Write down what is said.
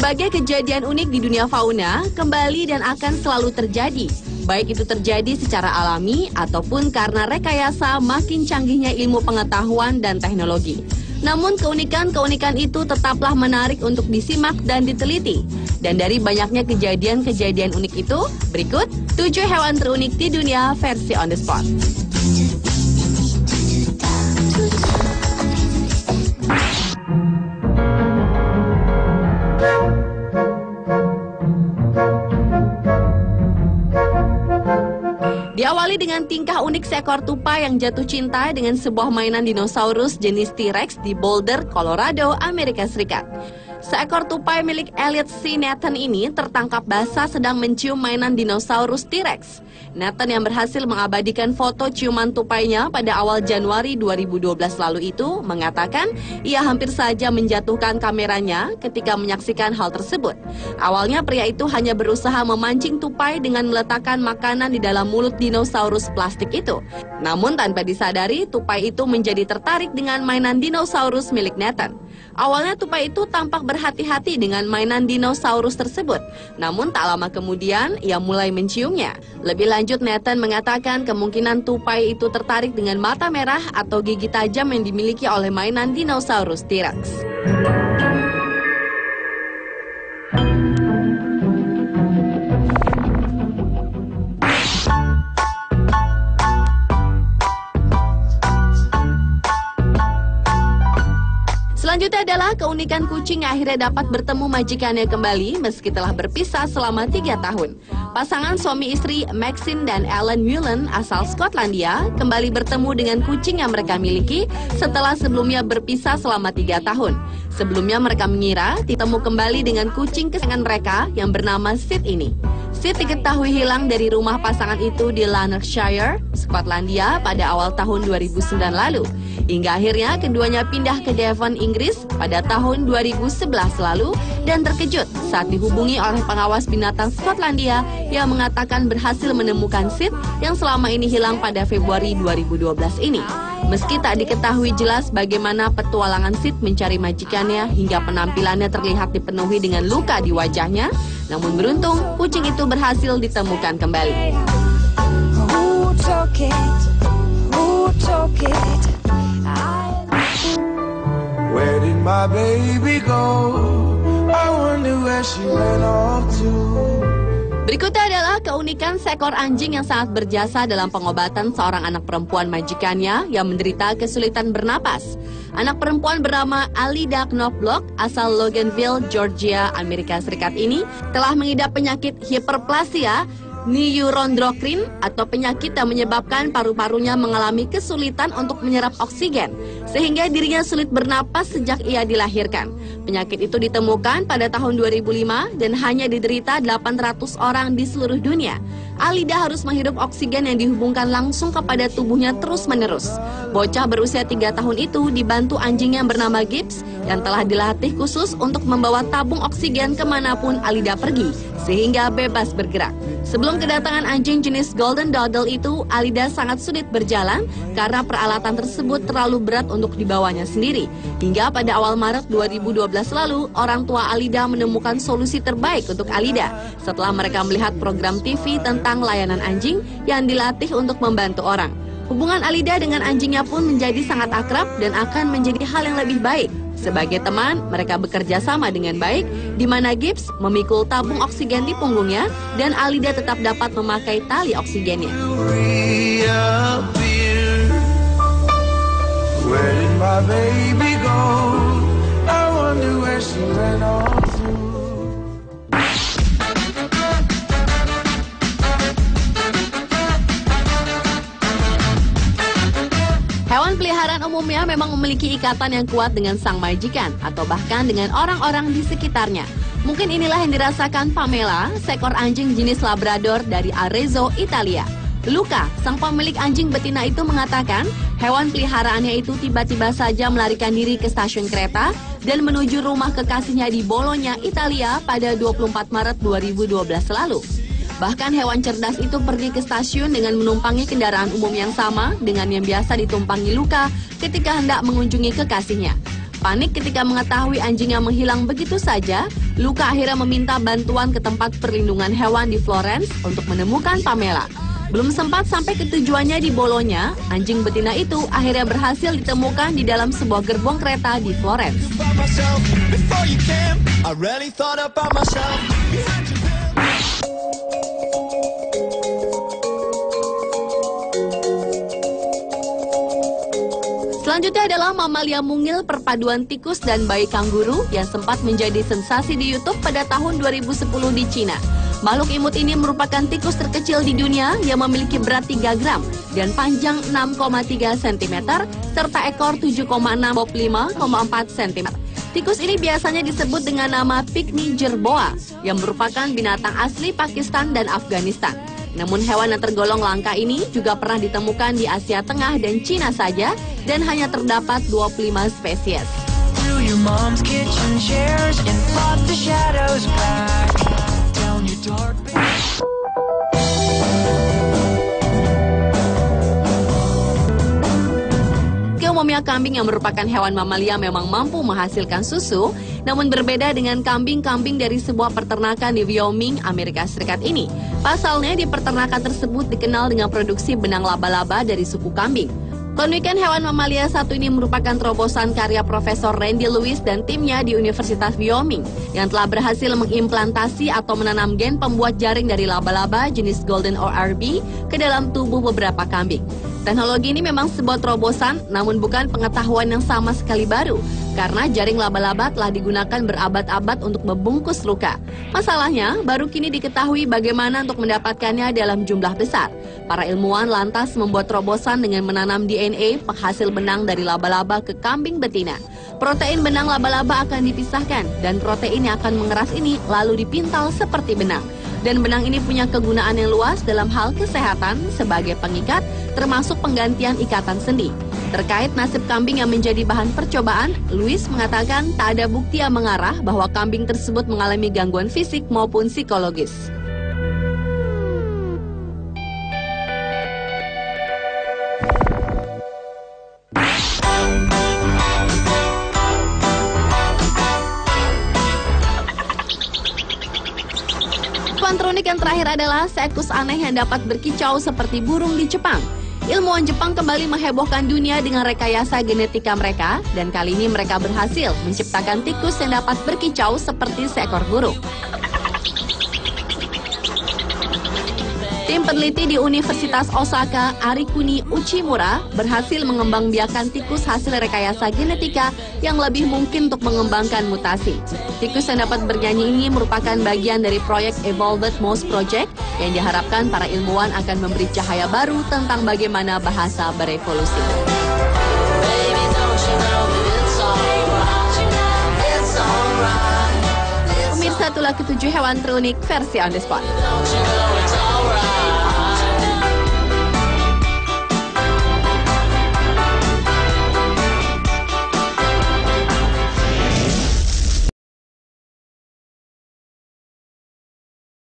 Berbagai kejadian unik di dunia fauna kembali dan akan selalu terjadi. Baik itu terjadi secara alami ataupun karena rekayasa makin canggihnya ilmu pengetahuan dan teknologi. Namun keunikan-keunikan itu tetaplah menarik untuk disimak dan diteliti. Dan dari banyaknya kejadian-kejadian unik itu, berikut 7 hewan terunik di dunia versi on the spot. Diawali dengan tingkah unik seekor tupai yang jatuh cinta dengan sebuah mainan dinosaurus jenis T-Rex di Boulder, Colorado, Amerika Serikat. Seekor tupai milik Elliot C. Nathan ini tertangkap basah sedang mencium mainan dinosaurus T-Rex. Nathan yang berhasil mengabadikan foto ciuman tupainya pada awal Januari 2012 lalu itu mengatakan ia hampir saja menjatuhkan kameranya ketika menyaksikan hal tersebut. Awalnya pria itu hanya berusaha memancing tupai dengan meletakkan makanan di dalam mulut dinosaurus plastik itu. Namun tanpa disadari, tupai itu menjadi tertarik dengan mainan dinosaurus milik Nathan. Awalnya tupai itu tampak berhati-hati dengan mainan dinosaurus tersebut. Namun tak lama kemudian ia mulai menciumnya. Lebih lanjut, Nathan mengatakan kemungkinan tupai itu tertarik dengan mata merah atau gigi tajam yang dimiliki oleh mainan dinosaurus T-Rex. Selanjutnya adalah keunikan kucing yang akhirnya dapat bertemu majikannya kembali meski telah berpisah selama 3 tahun. Pasangan suami istri Maxine dan Alan Mullen asal Skotlandia kembali bertemu dengan kucing yang mereka miliki setelah sebelumnya berpisah selama 3 tahun. Sebelumnya mereka mengira ditemu kembali dengan kucing kesayangan mereka yang bernama Sid ini. Sid diketahui hilang dari rumah pasangan itu di Lanarkshire, Skotlandia pada awal tahun 2009 lalu. Hingga akhirnya keduanya pindah ke Devon, Inggris pada tahun 2011 lalu dan terkejut saat dihubungi oleh pengawas binatang Skotlandia yang mengatakan berhasil menemukan Sid yang selama ini hilang pada Februari 2012 ini. Meski tak diketahui jelas bagaimana petualangan Sid mencari majikannya hingga penampilannya terlihat dipenuhi dengan luka di wajahnya, namun beruntung kucing itu berhasil ditemukan kembali. Where did my baby go? I wonder where she went off to. Berikutnya adalah keunikan seekor anjing yang sangat berjasa dalam pengobatan seorang anak perempuan majikannya yang menderita kesulitan bernapas. Anak perempuan bernama Alida Knopfloch asal Loganville, Georgia, Amerika Serikat ini telah mengidap penyakit hiperplasia neuroendokrine atau penyakit yang menyebabkan paru-parunya mengalami kesulitan untuk menyerap oksigen sehingga dirinya sulit bernapas sejak ia dilahirkan. Penyakit itu ditemukan pada tahun 2005 dan hanya diderita 800 orang di seluruh dunia. Alida harus menghirup oksigen yang dihubungkan langsung kepada tubuhnya terus-menerus. Bocah berusia 3 tahun itu dibantu anjing yang bernama Gibbs yang telah dilatih khusus untuk membawa tabung oksigen kemanapun Alida pergi, sehingga bebas bergerak. Sebelum kedatangan anjing jenis Golden Doodle itu, Alida sangat sulit berjalan karena peralatan tersebut terlalu berat untuk dibawanya sendiri. Hingga pada awal Maret 2012 lalu, orang tua Alida menemukan solusi terbaik untuk Alida setelah mereka melihat program TV tentang layanan anjing yang dilatih untuk membantu orang. Hubungan Alida dengan anjingnya pun menjadi sangat akrab dan akan menjadi hal yang lebih baik. Sebagai teman, mereka bekerja sama dengan baik, di mana Gibbs memikul tabung oksigen di punggungnya dan Alida tetap dapat memakai tali oksigennya. Where did my baby go? I wonder where she went off to. Hewan peliharaan umumnya memang memiliki ikatan yang kuat dengan sang majikan atau bahkan dengan orang-orang di sekitarnya. Mungkin inilah yang dirasakan Pamela, seekor anjing jenis Labrador dari Arezzo, Italia. Luca, sang pemilik anjing betina itu mengatakan hewan peliharaannya itu tiba-tiba saja melarikan diri ke stasiun kereta dan menuju rumah kekasihnya di Bologna, Italia pada 24 Maret 2012 lalu. Bahkan hewan cerdas itu pergi ke stasiun dengan menumpangi kendaraan umum yang sama dengan yang biasa ditumpangi Luca ketika hendak mengunjungi kekasihnya. Panik ketika mengetahui anjingnya menghilang begitu saja, Luca akhirnya meminta bantuan ke tempat perlindungan hewan di Florence untuk menemukan Pamela. Belum sempat sampai ke tujuannya di Bologna, anjing betina itu akhirnya berhasil ditemukan di dalam sebuah gerbong kereta di Florence. Selanjutnya adalah mamalia mungil perpaduan tikus dan bayi kanguru yang sempat menjadi sensasi di YouTube pada tahun 2010 di Cina. Makhluk imut ini merupakan tikus terkecil di dunia yang memiliki berat 3 gram dan panjang 6,3 cm serta ekor 7,6 bob 5,4 cm. Tikus ini biasanya disebut dengan nama Pygmy jerboa yang merupakan binatang asli Pakistan dan Afghanistan. Namun hewan yang tergolong langka ini juga pernah ditemukan di Asia Tengah dan Cina saja dan hanya terdapat 25 spesies. Umumnya kambing yang merupakan hewan mamalia memang mampu menghasilkan susu, namun berbeda dengan kambing-kambing dari sebuah peternakan di Wyoming, Amerika Serikat ini. Pasalnya di peternakan tersebut dikenal dengan produksi benang laba-laba dari suku kambing. Penelitian hewan mamalia satu ini merupakan terobosan karya Profesor Randy Lewis dan timnya di Universitas Wyoming yang telah berhasil mengimplantasi atau menanam gen pembuat jaring dari laba-laba jenis Golden ORB ke dalam tubuh beberapa kambing. Teknologi ini memang sebuah terobosan, namun bukan pengetahuan yang sama sekali baru, karena jaring laba-laba telah digunakan berabad-abad untuk membungkus luka. Masalahnya, baru kini diketahui bagaimana untuk mendapatkannya dalam jumlah besar. Para ilmuwan lantas membuat terobosan dengan menanam DNA penghasil benang dari laba-laba ke kambing betina. Protein benang laba-laba akan dipisahkan, dan protein yang akan mengeras ini lalu dipintal seperti benang. Dan benang ini punya kegunaan yang luas dalam hal kesehatan sebagai pengikat, termasuk penggantian ikatan sendi. Terkait nasib kambing yang menjadi bahan percobaan, Lewis mengatakan tak ada bukti yang mengarah bahwa kambing tersebut mengalami gangguan fisik maupun psikologis. Tronik yang terakhir adalah seekor aneh yang dapat berkicau seperti burung di Jepang. Ilmuwan Jepang kembali menghebohkan dunia dengan rekayasa genetika mereka, dan kali ini mereka berhasil menciptakan tikus yang dapat berkicau seperti seekor burung. Tim peneliti di Universitas Osaka, Arikuni Uchimura, berhasil mengembangbiakan tikus hasil rekayasa genetika yang lebih mungkin untuk mengembangkan mutasi. Tikus yang dapat bernyanyi ini merupakan bagian dari proyek Evolved Mouse Project yang diharapkan para ilmuwan akan memberi cahaya baru tentang bagaimana bahasa berevolusi. Pemirsa, itulah ketujuh hewan terunik versi On The Spot.